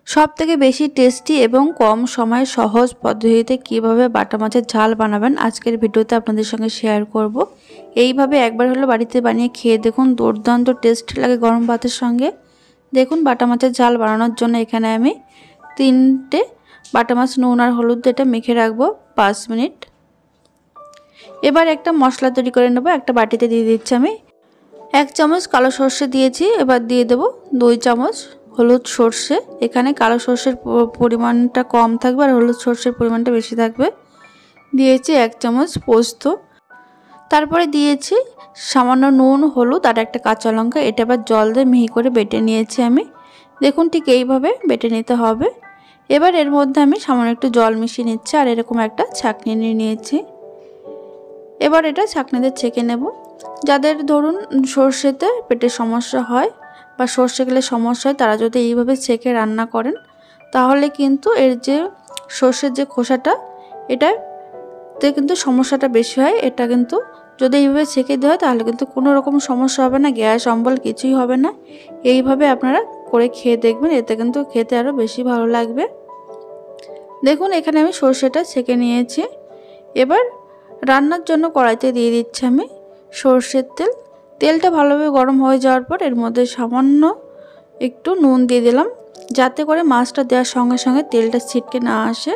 সবথেকে বেশি টেস্টি এবং কম সময়ে সহজ পদ্ধতিতে কিভাবে বাটা মাছের ঝাল বানাবেন আজকের ভিডিওতে আপনাদের সঙ্গে শেয়ার করব। এইভাবে একবার হলো বাড়িতে বানিয়ে খেয়ে দেখুন, দুর্দান্ত টেস্ট লাগে গরম ভাতের সঙ্গে। দেখুন বাটা মাছের ঝাল বানানোর জন্য এখানে আমি 3টে বাটা মাছ নুন আর হলুদ এটা মেখে রাখবো 5 মিনিট। এবার একটা মশলা তৈরি করে নেব। একটা বাটিতে দিয়ে দিচ্ছি আমি 1 চামচ কালো সর্ষে দিয়েছি। এবার দিয়ে দেব 2 চামচ হলুদ সর্ষে। এখানে কালো সর্ষের পরিমাণটা কম থাকবে আর হলুদ সর্ষের পরিমাণটা বেশি থাকবে। দিয়েছি 1 চামচ পোস্ত। তারপরে দিয়েছি সামান্য নুন, হলুদ আর একটা কাঁচা লঙ্কা। এটা আবার জল দিয়ে মিহি করে বেটে নিয়েছি আমি। দেখুন ঠিক এইভাবে বেটে নিতে হবে। এবার এর মধ্যে আমি সামান্য একটু জল মিশিয়ে নিচ্ছি আর এরকম একটা ছাঁকনি নিয়ে নিয়েছি। এবার এটা ছাঁকনিতে ছেঁকে নেব। যাদের ধরুন সর্ষেতে পেটের সমস্যা হয় বা সর্ষে গেলে সমস্যা হয়, তারা যদি এইভাবে ছেঁকে রান্না করেন তাহলে কিন্তু এর যে সর্ষের যে খোসাটা এটাতে কিন্তু সমস্যাটা বেশি হয়। এটা কিন্তু যদি এইভাবে ছেঁকে দেওয়া হয় তাহলে কিন্তু কোনো রকম সমস্যা হবে না, গ্যাস অম্বল কিছুই হবে না। এইভাবে আপনারা করে খেয়ে দেখবেন, এতে কিন্তু খেতে আরও বেশি ভালো লাগবে। দেখুন এখানে আমি সর্ষেটা ছেঁকে নিয়েছি। এবার রান্নার জন্য কড়াইতে দিয়ে দিচ্ছি আমি সর্ষের তেল। তেলটা ভালোভাবে গরম হয়ে যাওয়ার পর এর মধ্যে সামান্য একটু নুন দিয়ে দিলাম, যাতে করে মাছটা দেওয়ার সঙ্গে সঙ্গে তেলটা ছিটকে না আসে।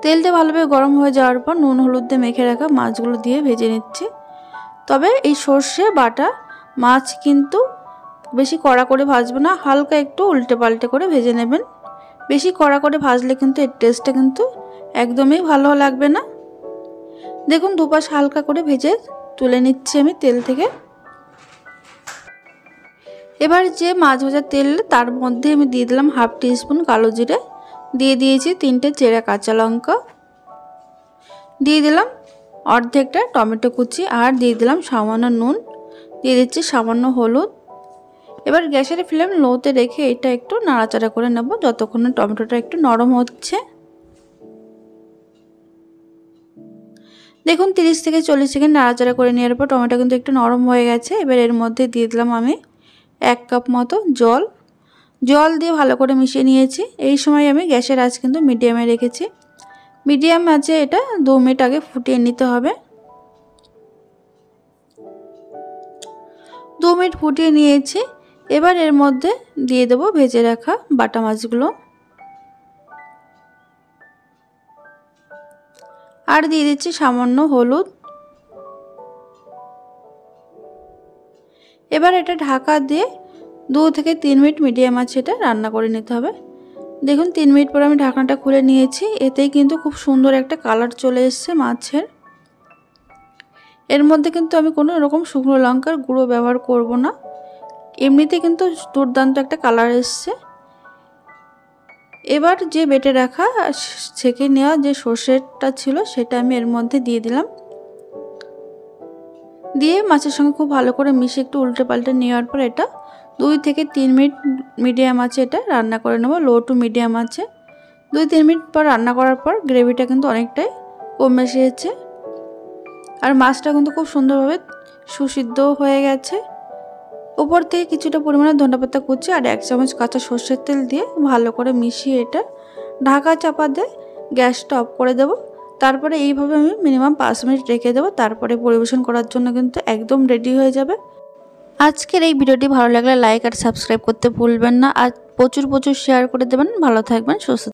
তেলটা ভালোভাবে গরম হয়ে যাওয়ার পর নুন হলুদ দিয়ে মেখে রাখা মাছগুলো দিয়ে ভেজে নিচ্ছি। তবে এই সর্ষে বাটা মাছ কিন্তু বেশি কড়া করে ভাজবে না, হালকা একটু উল্টে পাল্টে করে ভেজে নেবেন। বেশি কড়া করে ভাজলে কিন্তু এর টেস্টটা কিন্তু একদমই ভালো লাগবে না। দেখুন দুপাশ হালকা করে ভেজে তুলে নিচ্ছি আমি তেল থেকে। এবার যে মাছ ভাজার তেল তার মধ্যে আমি দিয়ে দিলাম 1/2 টিস্পুন কালো জিরে, দিয়ে দিয়েছি 3টে চেরা কাঁচা লঙ্কা, দিয়ে দিলাম অর্ধেকটা টমেটো কুচি আর দিয়ে দিলাম সামান্য নুন, দিয়ে দিচ্ছি সামান্য হলুদ। এবার গ্যাসের ফ্লেম লোতে রেখে এটা একটু নাড়াচাড়া করে নেব যতক্ষণ না টমেটোটা একটু নরম হচ্ছে। দেখুন 30 থেকে 40 সেকেন্ড নাড়াচাড়া করে নেওয়ার পর টমেটো কিন্তু একটু নরম হয়ে গেছে। এবার এর মধ্যে দিয়ে দিলাম আমি 1 কাপ মতো জল দিয়ে ভালো করে মিশিয়ে নিয়েছি। এই সময় আমি গ্যাসের আঁচ কিন্তু মিডিয়ামে রেখেছি। মিডিয়াম আঁচে এটা 2 মিনিট আগে ফুটিয়ে নিতে হবে। 2 মিনিট ফুটিয়ে নিয়েছি। এবার এর মধ্যে দিয়ে দেব ভেজে রাখা বাটা মাছগুলো আর দিয়ে দিচ্ছি সামান্য হলুদ। এবার এটা ঢাকা দিয়ে 2 থেকে 3 মিনিট মিডিয়াম আঁচে এটা রান্না করে নিতে হবে। দেখুন 3 মিনিট পর আমি ঢাকনাটা খুলে নিয়েছি। এতেই কিন্তু খুব সুন্দর একটা কালার চলে এসেছে মাছের। এর মধ্যে কিন্তু আমি কোনো রকম শুকনো লঙ্কার গুঁড়ো ব্যবহার করব না, এমনিতে কিন্তু দুর্দান্ত একটা কালার এসছে। এবার যে বেটে রাখা ছেঁকে নেওয়া যে সর্ষেটা ছিল সেটা আমি এর মধ্যে দিয়ে দিলাম। দিয়ে মাছের সঙ্গে খুব ভালো করে মিশিয়ে একটু উল্টে পাল্টে নেওয়ার পর এটা 2 থেকে 3 মিনিট মিডিয়াম আঁচে এটা রান্না করে নেব, লো টু মিডিয়াম আঁচে। 2-3 মিনিট পর রান্না করার পর গ্রেভিটা কিন্তু অনেকটাই কমে এসেছে আর মাছটা কিন্তু খুব সুন্দরভাবে সুসিদ্ধ হয়ে গেছে। উপর থেকে কিছুটা পরিমাণে ধনেপাতা কুচি আর 1 চামচ কাঁচা সর্ষের তেল দিয়ে ভালো করে মিশিয়ে এটা ঢাকা চাপা দিয়ে গ্যাসটা অফ করে দেব। তারপরে এইভাবে আমি মিনিমাম 5 মিনিট রেখে দেবো। তারপরে পরিবেশন করার জন্য কিন্তু একদম রেডি হয়ে যাবে। আজকের এই ভিডিওটি ভালো লাগলে লাইক আর সাবস্ক্রাইব করতে ভুলবেন না আর প্রচুর শেয়ার করে দেবেন। ভালো থাকবেন, সুস্থ